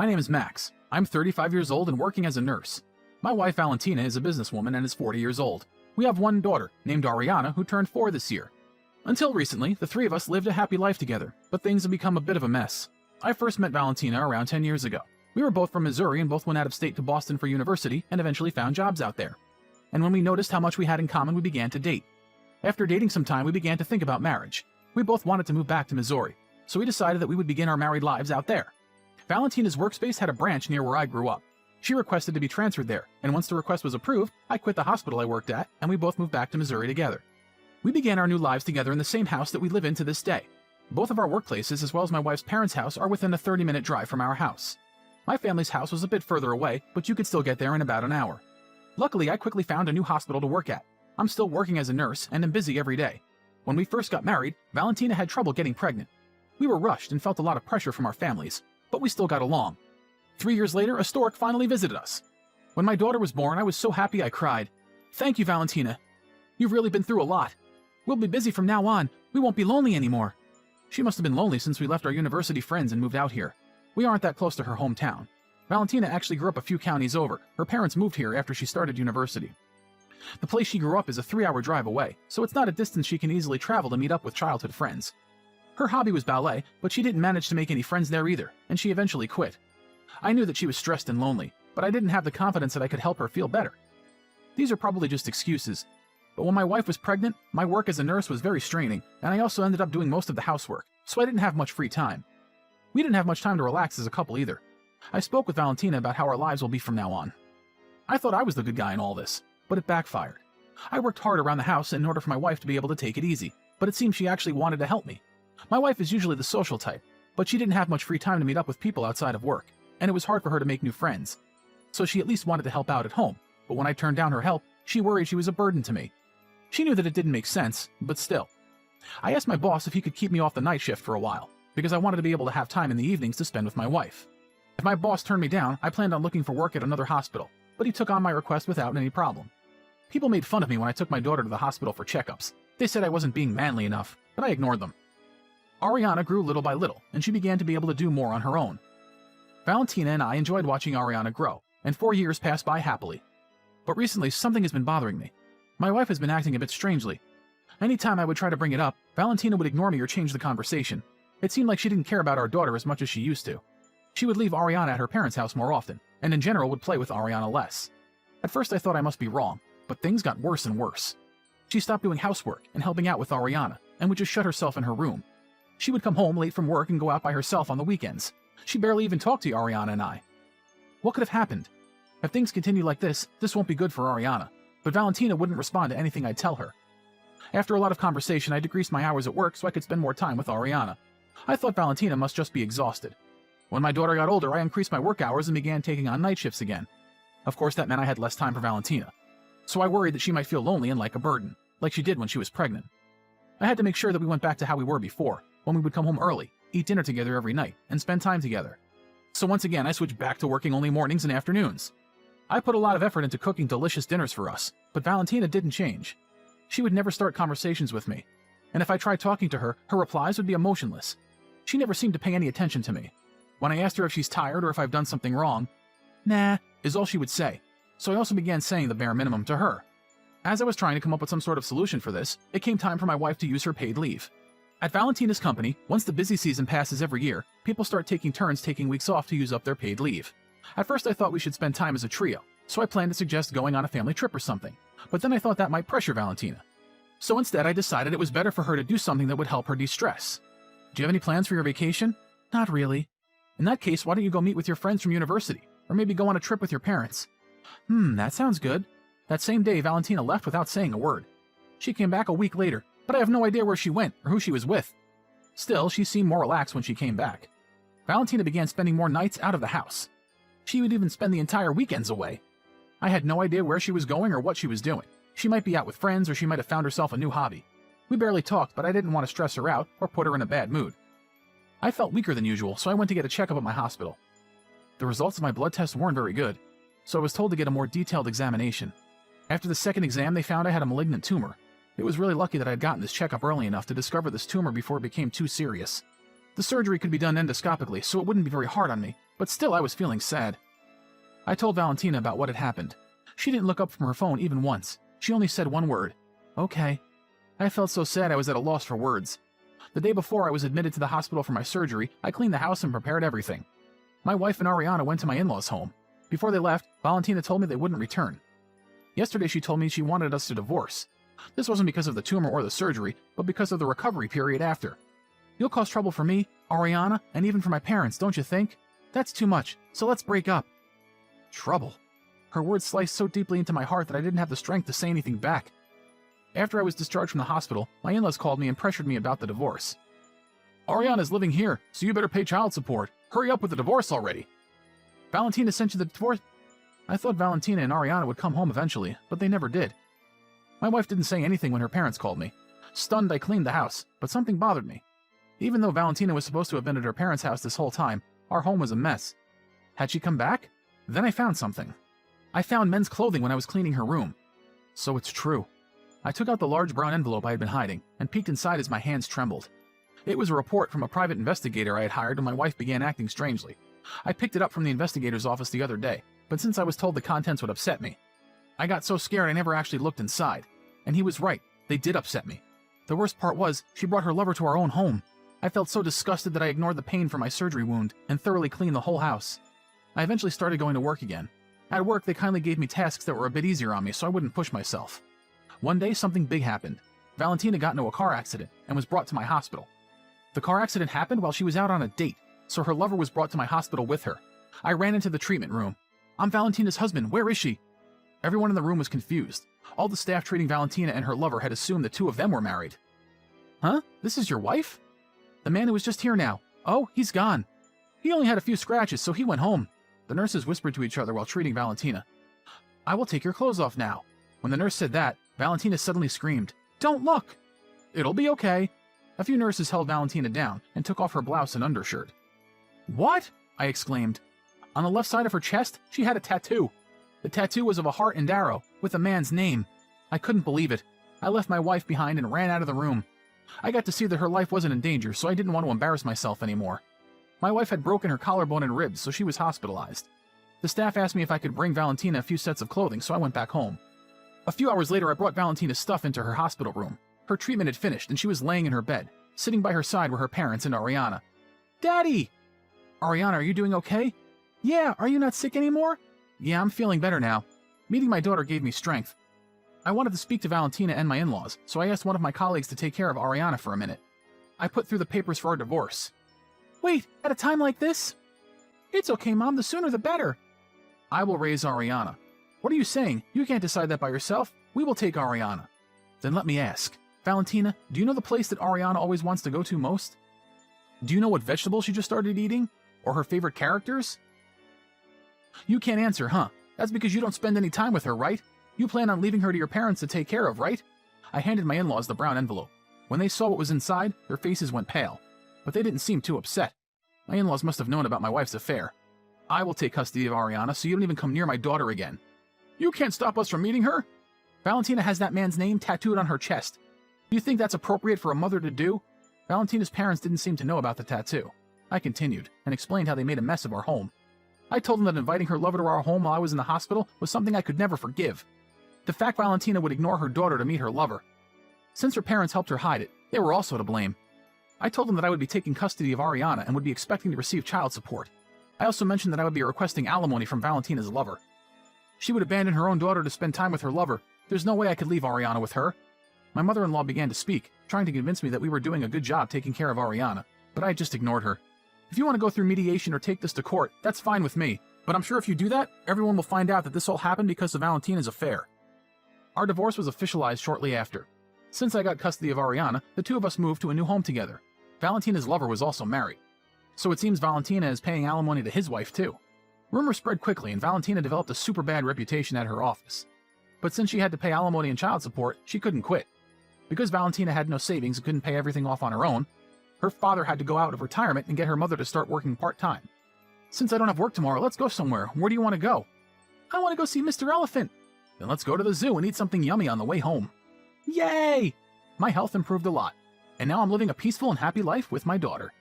My name is Max. I'm 35 years old and working as a nurse. My wife Valentina is a businesswoman and is 40 years old. We have one daughter, named Ariana, who turned 4 this year. Until recently, the three of us lived a happy life together, but things have become a bit of a mess. I first met Valentina around 10 years ago. We were both from Missouri and both went out of state to Boston for university and eventually found jobs out there. And when we noticed how much we had in common, we began to date. After dating some time, we began to think about marriage. We both wanted to move back to Missouri, so we decided that we would begin our married lives out there. Valentina's workspace had a branch near where I grew up. She requested to be transferred there, and once the request was approved, I quit the hospital I worked at, and we both moved back to Missouri together. We began our new lives together in the same house that we live in to this day. Both of our workplaces, as well as my wife's parents' house, are within a 30-minute drive from our house. My family's house was a bit further away, but you could still get there in about an hour. Luckily, I quickly found a new hospital to work at. I'm still working as a nurse and am busy every day. When we first got married, Valentina had trouble getting pregnant. We were rushed and felt a lot of pressure from our families, but we still got along. 3 years later, a stork finally visited us. When my daughter was born, I was so happy I cried. "Thank you, Valentina. You've really been through a lot. We'll be busy from now on. We won't be lonely anymore." She must have been lonely since we left our university friends and moved out here. We aren't that close to her hometown. Valentina actually grew up a few counties over. Her parents moved here after she started university. The place she grew up is a 3-hour drive away, so it's not a distance she can easily travel to meet up with childhood friends. Her hobby was ballet, but she didn't manage to make any friends there either, and she eventually quit. I knew that she was stressed and lonely, but I didn't have the confidence that I could help her feel better. These are probably just excuses, but when my wife was pregnant, my work as a nurse was very straining, and I also ended up doing most of the housework, so I didn't have much free time. We didn't have much time to relax as a couple either. I spoke with Valentina about how our lives will be from now on. I thought I was the good guy in all this, but it backfired. I worked hard around the house in order for my wife to be able to take it easy, but it seemed she actually wanted to help me. My wife is usually the social type, but she didn't have much free time to meet up with people outside of work, and it was hard for her to make new friends. So she at least wanted to help out at home, but when I turned down her help, she worried she was a burden to me. She knew that it didn't make sense, but still. I asked my boss if he could keep me off the night shift for a while, because I wanted to be able to have time in the evenings to spend with my wife. If my boss turned me down, I planned on looking for work at another hospital, but he took on my request without any problem. People made fun of me when I took my daughter to the hospital for checkups. They said I wasn't being manly enough, but I ignored them. Ariana grew little by little, and she began to be able to do more on her own. Valentina and I enjoyed watching Ariana grow, and 4 years passed by happily. But recently, something has been bothering me. My wife has been acting a bit strangely. Anytime I would try to bring it up, Valentina would ignore me or change the conversation. It seemed like she didn't care about our daughter as much as she used to. She would leave Ariana at her parents' house more often, and in general would play with Ariana less. At first I thought I must be wrong, but things got worse and worse. She stopped doing housework and helping out with Ariana, and would just shut herself in her room. She would come home late from work and go out by herself on the weekends. She barely even talked to Ariana and I. What could have happened? If things continue like this won't be good for Ariana, but Valentina wouldn't respond to anything I'd tell her. After a lot of conversation, I decreased my hours at work so I could spend more time with Ariana. I thought Valentina must just be exhausted. When my daughter got older, I increased my work hours and began taking on night shifts again. Of course, that meant I had less time for Valentina. So I worried that she might feel lonely and like a burden, like she did when she was pregnant. I had to make sure that we went back to how we were before, when we would come home early, eat dinner together every night, and spend time together. So once again, I switched back to working only mornings and afternoons. I put a lot of effort into cooking delicious dinners for us, but Valentina didn't change. She would never start conversations with me, and if I tried talking to her, her replies would be emotionless. She never seemed to pay any attention to me. When I asked her if she's tired or if I've done something wrong, "Nah," is all she would say, so I also began saying the bare minimum to her. As I was trying to come up with some sort of solution for this, it came time for my wife to use her paid leave. At Valentina's company, once the busy season passes every year, people start taking turns taking weeks off to use up their paid leave. At first I thought we should spend time as a trio, so I planned to suggest going on a family trip or something, but then I thought that might pressure Valentina. So instead I decided it was better for her to do something that would help her de-stress. "Do you have any plans for your vacation?" "Not really." "In that case, why don't you go meet with your friends from university, or maybe go on a trip with your parents?" That sounds good." That same day, Valentina left without saying a word. She came back a week later, but I have no idea where she went or who she was with. Still, she seemed more relaxed when she came back. Valentina began spending more nights out of the house. She would even spend the entire weekends away. I had no idea where she was going or what she was doing. She might be out with friends or she might have found herself a new hobby. We barely talked, but I didn't want to stress her out or put her in a bad mood. I felt weaker than usual, so I went to get a checkup at my hospital. The results of my blood test weren't very good, so I was told to get a more detailed examination. After the second exam, they found I had a malignant tumor. It was really lucky that I had gotten this checkup early enough to discover this tumor before it became too serious. The surgery could be done endoscopically, so it wouldn't be very hard on me, but still I was feeling sad. I told Valentina about what had happened. She didn't look up from her phone even once. She only said one word, "Okay." I felt so sad I was at a loss for words. The day before I was admitted to the hospital for my surgery, I cleaned the house and prepared everything. My wife and Ariana went to my in-laws' home. Before they left, Valentina told me they wouldn't return. Yesterday she told me she wanted us to divorce. This wasn't because of the tumor or the surgery, but because of the recovery period after. "You'll cause trouble for me, Ariana, and even for my parents, don't you think? That's too much, so let's break up." Trouble. Her words sliced so deeply into my heart that I didn't have the strength to say anything back. After I was discharged from the hospital, my in-laws called me and pressured me about the divorce. "Ariana's living here, so you better pay child support. Hurry up with the divorce already." "Valentina sent you the divorce?" I thought Valentina and Ariana would come home eventually, but they never did. My wife didn't say anything when her parents called me. Stunned, I cleaned the house, but something bothered me. Even though Valentina was supposed to have been at her parents' house this whole time, our home was a mess. Had she come back? Then I found something. I found men's clothing when I was cleaning her room. So it's true. I took out the large brown envelope I had been hiding and peeked inside as my hands trembled. It was a report from a private investigator I had hired when my wife began acting strangely. I picked it up from the investigator's office the other day, but since I was told the contents would upset me, I got so scared I never actually looked inside. And he was right, they did upset me. The worst part was, she brought her lover to our own home. I felt so disgusted that I ignored the pain from my surgery wound and thoroughly cleaned the whole house. I eventually started going to work again. At work, they kindly gave me tasks that were a bit easier on me so I wouldn't push myself. One day, something big happened. Valentina got into a car accident and was brought to my hospital. The car accident happened while she was out on a date, so her lover was brought to my hospital with her. I ran into the treatment room. "I'm Valentina's husband, where is she?" Everyone in the room was confused. All the staff treating Valentina and her lover had assumed the two of them were married. "Huh? This is your wife?" "The man who was just here now. Oh, he's gone. He only had a few scratches, so he went home." The nurses whispered to each other while treating Valentina. "I will take your clothes off now." When the nurse said that, Valentina suddenly screamed, "Don't look!" "It'll be okay." A few nurses held Valentina down and took off her blouse and undershirt. "What?" I exclaimed. On the left side of her chest, she had a tattoo. The tattoo was of a heart and arrow, with a man's name. I couldn't believe it. I left my wife behind and ran out of the room. I got to see that her life wasn't in danger, so I didn't want to embarrass myself anymore. My wife had broken her collarbone and ribs, so she was hospitalized. The staff asked me if I could bring Valentina a few sets of clothing, so I went back home. A few hours later, I brought Valentina's stuff into her hospital room. Her treatment had finished, and she was laying in her bed. Sitting by her side were her parents and Ariana. "Daddy!" "Ariana, are you doing okay?" "Yeah, are you not sick anymore?" "Yeah, I'm feeling better now. Meeting my daughter gave me strength." I wanted to speak to Valentina and my in-laws, so I asked one of my colleagues to take care of Ariana for a minute. I put through the papers for our divorce. "Wait, at a time like this?" "It's okay, Mom, the sooner the better." "I will raise Ariana." "What are you saying? You can't decide that by yourself. We will take Ariana." "Then let me ask. Valentina, do you know the place that Ariana always wants to go to most? Do you know what vegetable she just started eating? Or her favorite characters?" "You can't answer, huh? That's because you don't spend any time with her, right? You plan on leaving her to your parents to take care of, right?" I handed my in-laws the brown envelope. When they saw what was inside, their faces went pale. But they didn't seem too upset. My in-laws must have known about my wife's affair. "I will take custody of Ariana, so you don't even come near my daughter again." "You can't stop us from meeting her." "Valentina has that man's name tattooed on her chest. Do you think that's appropriate for a mother to do?" Valentina's parents didn't seem to know about the tattoo. I continued, and explained how they made a mess of our home. I told them that inviting her lover to our home while I was in the hospital was something I could never forgive. The fact Valentina would ignore her daughter to meet her lover. Since her parents helped her hide it, they were also to blame. I told them that I would be taking custody of Ariana and would be expecting to receive child support. I also mentioned that I would be requesting alimony from Valentina's lover. She would abandon her own daughter to spend time with her lover. There's no way I could leave Ariana with her. My mother-in-law began to speak, trying to convince me that we were doing a good job taking care of Ariana, but I just ignored her. "If you want to go through mediation or take this to court, that's fine with me. But I'm sure if you do that, everyone will find out that this all happened because of Valentina's affair." Our divorce was officialized shortly after. Since I got custody of Ariana, the two of us moved to a new home together. Valentina's lover was also married. So it seems Valentina is paying alimony to his wife too. Rumors spread quickly and Valentina developed a super bad reputation at her office. But since she had to pay alimony and child support, she couldn't quit. Because Valentina had no savings and couldn't pay everything off on her own, her father had to go out of retirement and get her mother to start working part-time. "Since I don't have work tomorrow, let's go somewhere. Where do you want to go?" "I want to go see Mr. Elephant." "Then let's go to the zoo and eat something yummy on the way home." Yay! My health improved a lot, and now I'm living a peaceful and happy life with my daughter.